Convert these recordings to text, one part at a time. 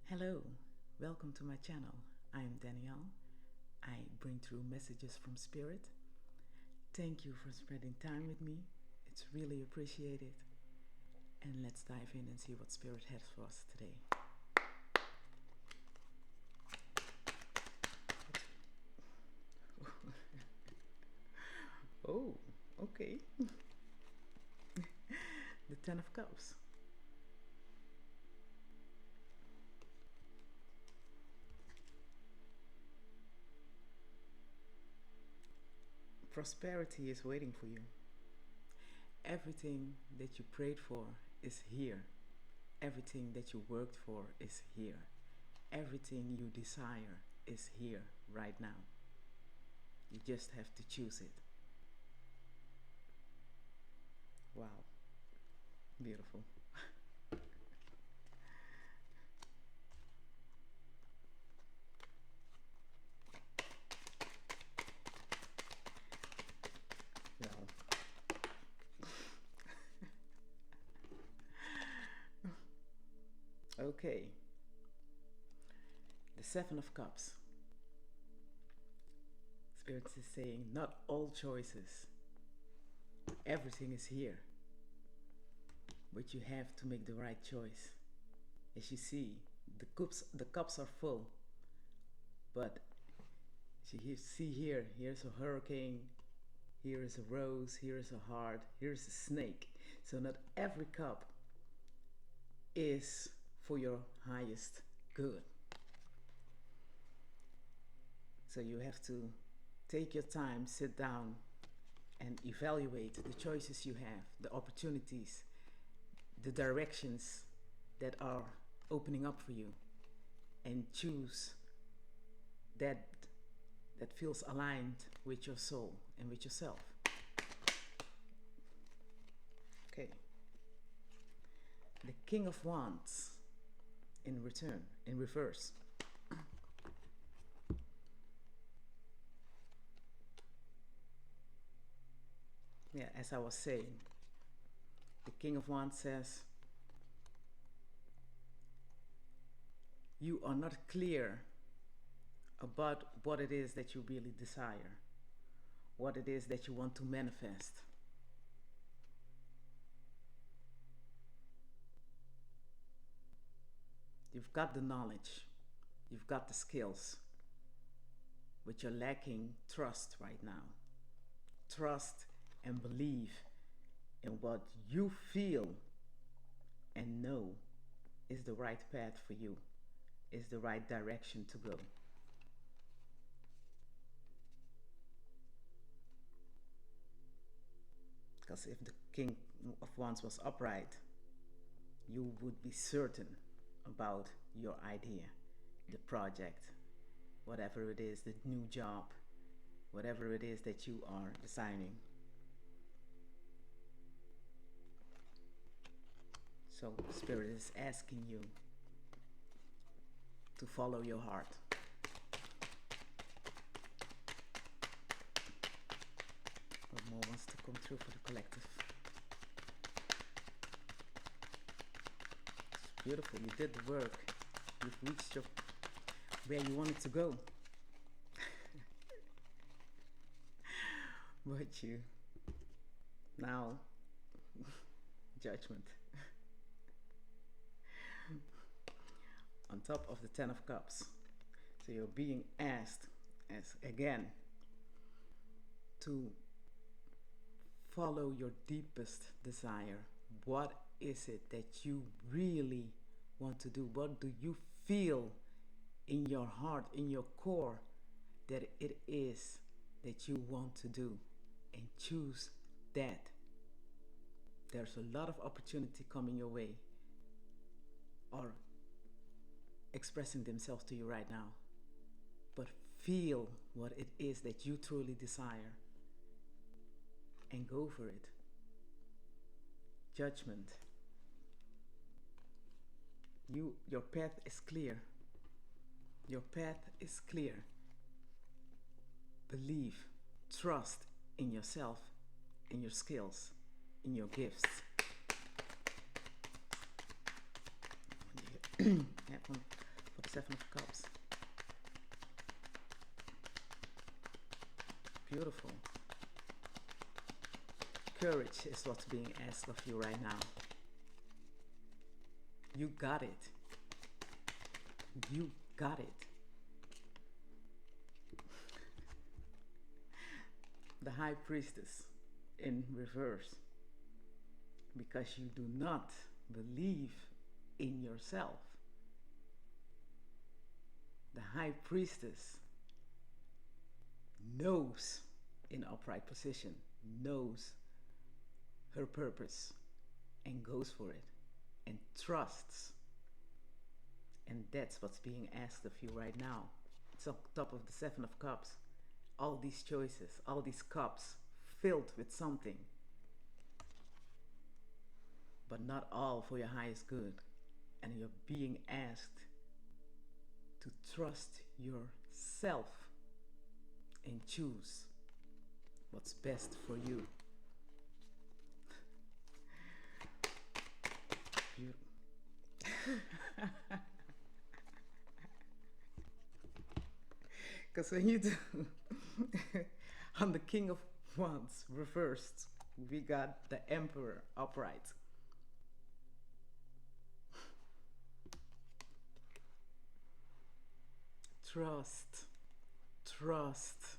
Hello, welcome to my channel. I am Danielle. I bring through messages from Spirit. Thank you for spending time with me. It's really appreciated. And let's dive in and see what Spirit has for us today. Oh, okay. The Ten of Cups. Prosperity is waiting for you. Everything that you prayed for is here. Everything that you worked for is here. Everything you desire is here right now. You just have to choose it. Wow. Beautiful. Wow. Okay. The Seven of Cups. Spirit is saying, not all choices. Everything is here. But you have to make the right choice. As you see, the cups are full. But you see here, here's a hurricane, here is a rose, here is a heart, here's a snake. So not every cup is for your highest good. So you have to take your time, sit down, and evaluate the choices you have, the opportunities, the directions that are opening up for you, and choose that feels aligned with your soul and with yourself. Okay. The King of Wands in reverse. Yeah, as I was saying, the King of Wands says, you are not clear about what it is that you really desire, what it is that you want to manifest. You've got the knowledge, you've got the skills, but you're lacking trust right now. Trust and believe in what you feel and know is the right path for you, is the right direction to go. Because if the King of Wands was upright, you would be certain about your idea, the project, whatever it is, the new job, whatever it is that you are designing. So Spirit is asking you to follow your heart. What more wants to come through for the collective? It's beautiful. You did the work. You've reached where you wanted to go. But you now judgment. On top of the Ten of Cups. So you're being asked as again to follow your deepest desire. What is it that you really want to do? What do you feel in your heart, in your core, that it is that you want to do? And choose that. There's a lot of opportunity coming your way, or expressing themselves to you right now. But feel what it is that you truly desire and go for it. Judgment. Your path is clear. Your path is clear. Believe, trust in yourself, in your skills, in your gifts. Seven of Cups. Beautiful. Courage is what's being asked of you right now. You got it. You got it. The High Priestess in reverse. Because you do not believe in yourself. The High Priestess knows in upright position, knows her purpose and goes for it and trusts. And that's what's being asked of you right now. It's on top of the Seven of Cups. All these choices, all these cups filled with something. But not all for your highest good. And you're being asked to trust yourself and choose what's best for you. Because when you do on the King of Wands reversed, we got the Emperor upright. Trust. Trust.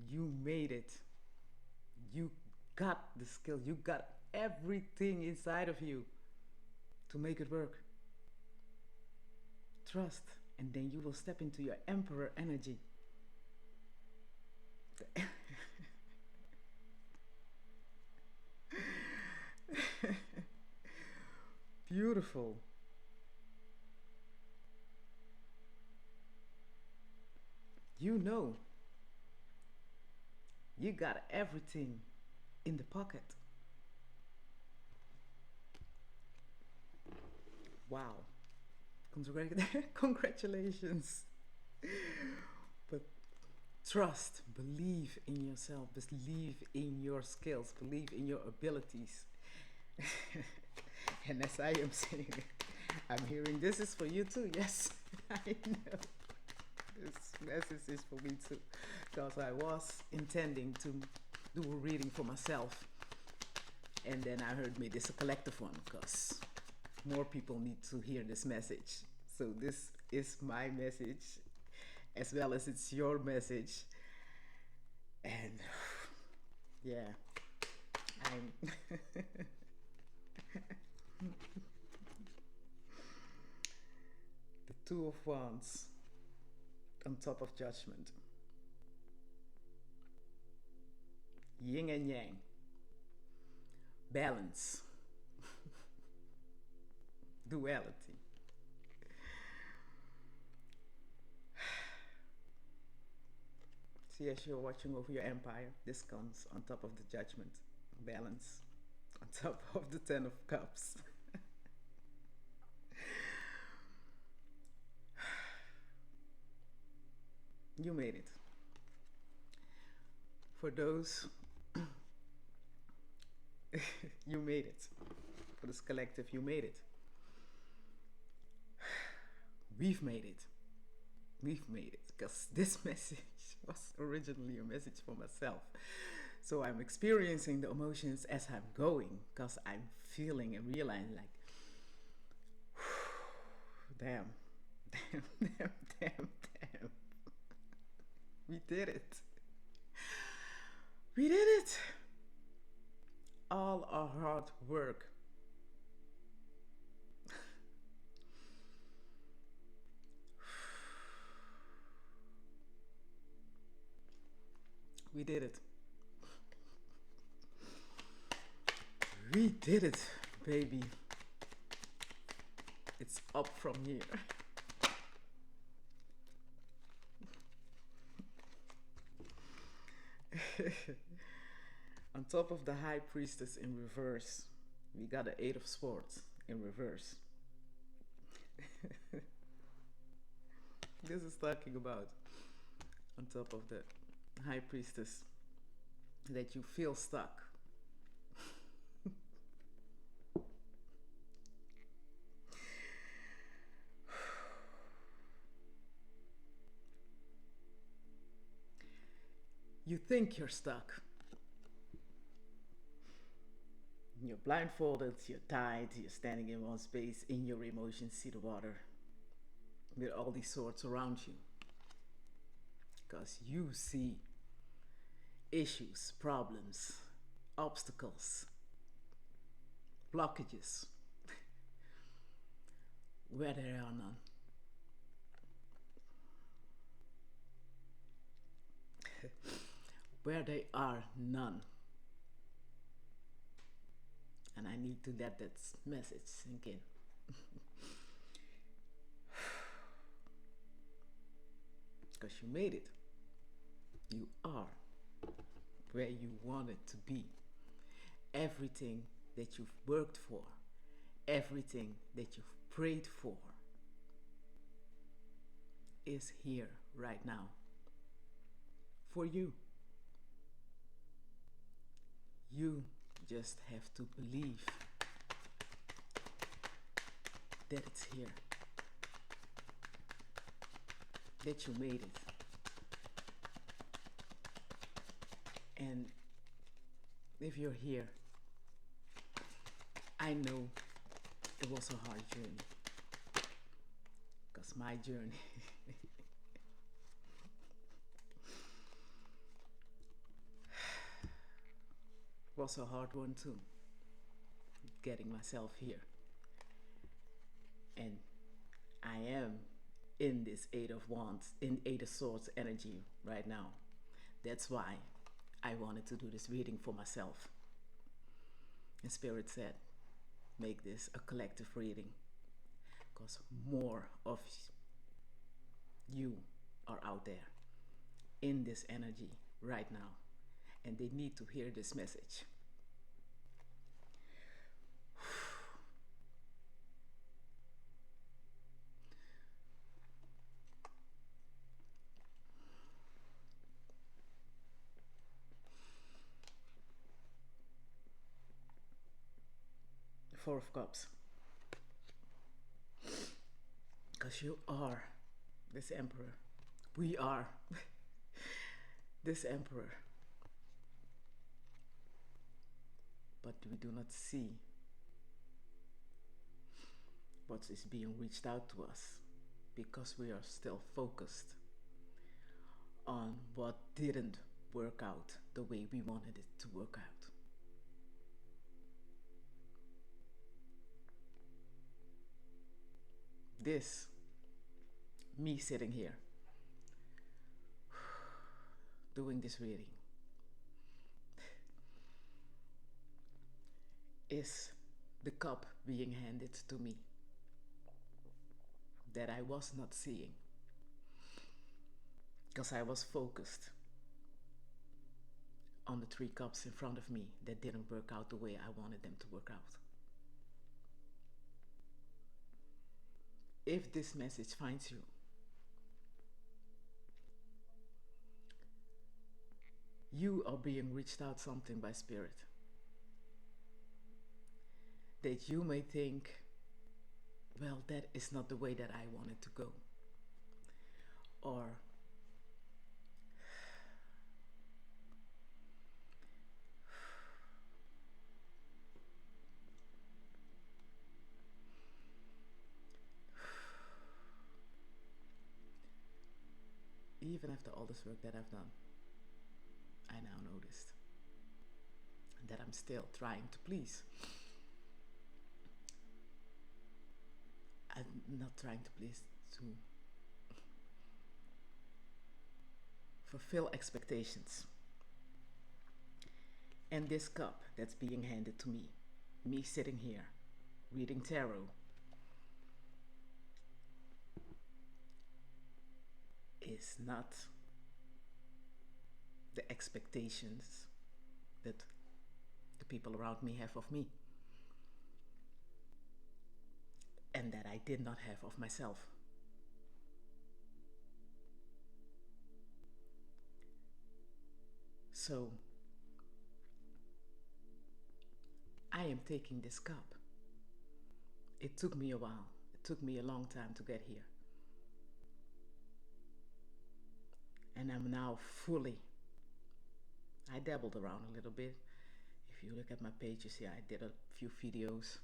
You made it. You got the skill. You got everything inside of you to make it work. Trust. And then you will step into your Emperor energy. Beautiful. You know, you got everything in the pocket. Wow. Congratulations. But trust, believe in yourself, believe in your skills, believe in your abilities. And as I am saying, I'm hearing this is for you too. Yes, I know. This message is for me too. Because I was intending to do a reading for myself. And then I heard maybe it's a collective one because more people need to hear this message. So this is my message as well as it's your message. And yeah, I'm the Two of Wands on top of Judgment. Yin and Yang. Balance. Duality. See, as you're watching over your empire, this comes on top of the Judgment. Balance. On top of the Ten of Cups. You made it. For those, you made it. For this collective, you made it. We've made it. We've made it. Because this message was originally a message for myself. So I'm experiencing the emotions as I'm going. Because I'm feeling and realizing like, damn. We did it. We did it. All our hard work. We did it. We did it, baby. It's up from here. On top of the High Priestess in reverse, we got the Eight of Swords in reverse. This is talking about on top of the High Priestess that you feel stuck. You think you're stuck. You're blindfolded, you're tied, you're standing in one space in your emotions, see the water, with all these swords around you. Because you see issues, problems, obstacles, blockages, where there are none. Where they are none. And I need to let that message sink in. Because you made it. You are where you wanted to be. Everything that you've worked for, everything that you've prayed for is here right now for you. You just have to believe that it's here, that you made it. And if you're here, I know it was a hard journey, because my journey was a hard one too, getting myself here. And I am in this Eight of Wands, in Eight of Swords energy right now. That's why I wanted to do this reading for myself. And Spirit said, make this a collective reading, because more of you are out there in this energy right now, and they need to hear this message. Four of Cups. Because you are this Emperor. We are this Emperor. But we do not see what is being reached out to us, because we are still focused on what didn't work out the way we wanted it to work out. This, me sitting here, doing this reading, is the cup being handed to me that I was not seeing, because I was focused on the three cups in front of me that didn't work out the way I wanted them to work out. If this message finds you, you are being reached out something by Spirit that you may think, well, that is not the way that I wanted to go. Or even after all this work that I've done, I now noticed that I'm still trying to please. I'm not trying to please to fulfill expectations. And this cup that's being handed to me sitting here reading tarot, is not the expectations that the people around me have of me, and that I did not have of myself. So I am taking this cup. It took me a while. It took me a long time to get here. And I'm now fully I dabbled around a little bit. If you look at my page, you see I did a few videos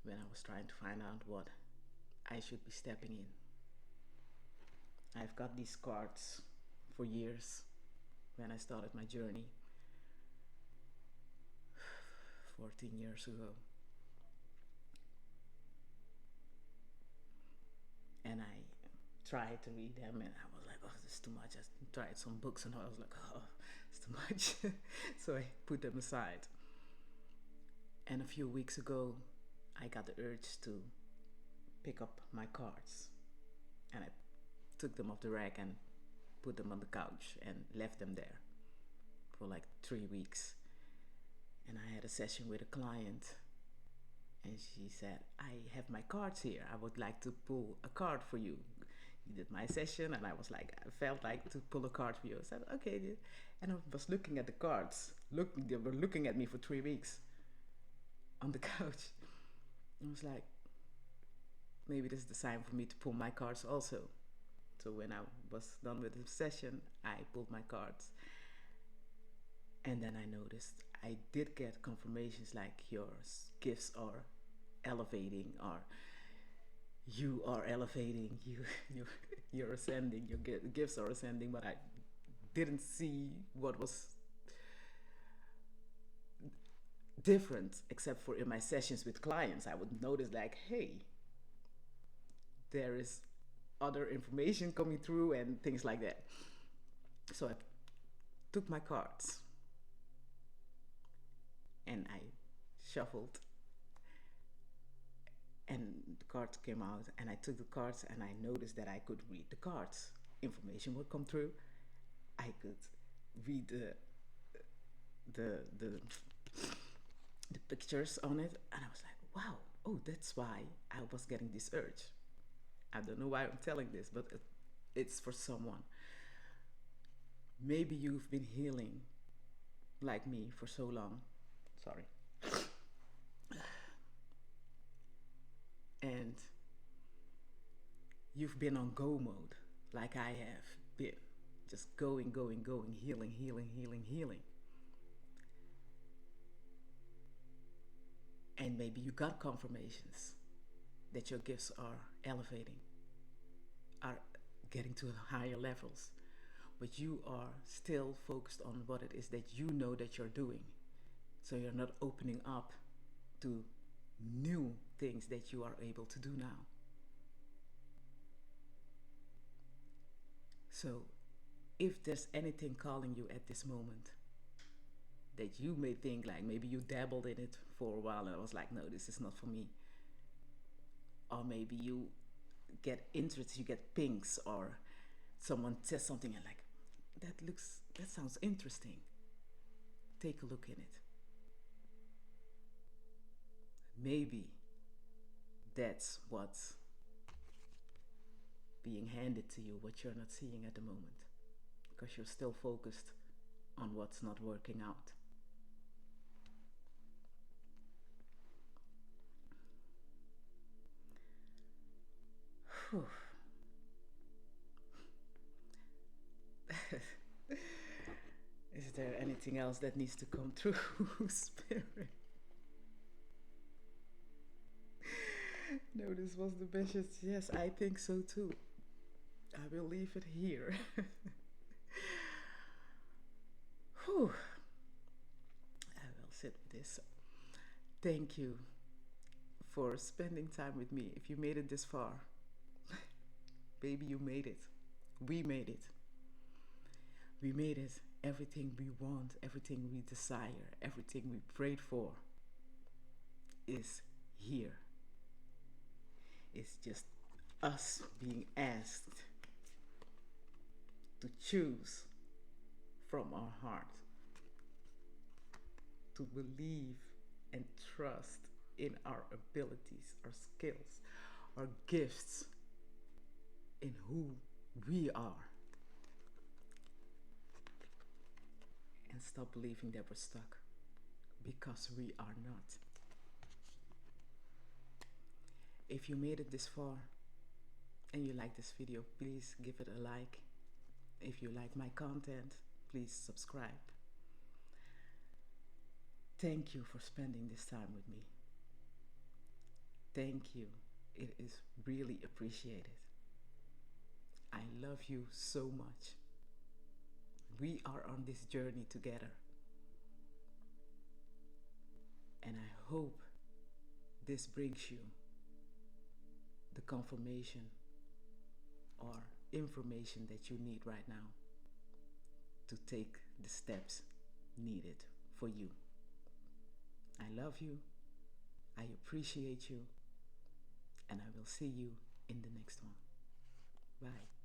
when I was trying to find out what I should be stepping in. I've got these cards for years when I started my journey 14 years ago. And I tried to read them and I was like, oh, this is too much. I tried some books and I was like, oh, it's too much. So I put them aside. And a few weeks ago, I got the urge to pick up my cards. And I took them off the rack and put them on the couch and left them there for like 3 weeks. And I had a session with a client and she said, I have my cards here. I would like to pull a card for you. You did my session and I was like, I felt like to pull a card for you. I said, okay. And I was looking at the cards. They were looking at me for 3 weeks on the couch. I was like, maybe this is the sign for me to pull my cards also. So when I was done with the session, I pulled my cards. And then I noticed I did get confirmations like your gifts are elevating, or you are elevating, you're ascending, your gifts are ascending, but I didn't see what was different except for in my sessions with clients. I would notice like, hey, there is other information coming through and things like that. So I took my cards and I shuffled and the cards came out and I took the cards and I noticed that I could read the cards. Information would come through. I could read the pictures on it and I was like, wow, oh, that's why I was getting this urge. I don't know why I'm telling this, but it's for someone. Maybe you've been healing like me for so long. Sorry. And you've been on go mode like I have been. Just going, healing, healing, healing, healing. And maybe you got confirmations that your gifts are elevating, are getting to higher levels, but you are still focused on what it is that you know that you're doing. So you're not opening up to new things that you are able to do now. So if there's anything calling you at this moment that you may think like maybe you dabbled in it for a while and I was like, no, this is not for me. Or maybe you get interested, you get pings, or someone says something and like, that sounds interesting. Take a look in it. Maybe that's what's being handed to you, what you're not seeing at the moment, because you're still focused on what's not working out. Whew. Is there anything else that needs to come through, Spirit? No, this was the best. Yes, I think so too. I will leave it here. Whew. I will sit with this. Thank you for spending time with me. If you made it this far, baby, you made it. We made it. We made it. Everything we want, everything we desire, everything we prayed for is here. It's just us being asked to choose from our heart, to believe and trust in our abilities, our skills, our gifts, in who we are. And stop believing that we're stuck, because we are not. If you made it this far and you like this video, please give it a like. If you like my content, please subscribe. Thank you for spending this time with me. Thank you. It is really appreciated. I love you so much. We are on this journey together. And I hope this brings you the confirmation or information that you need right now to take the steps needed for you. I love you. I appreciate you. And I will see you in the next one. Bye.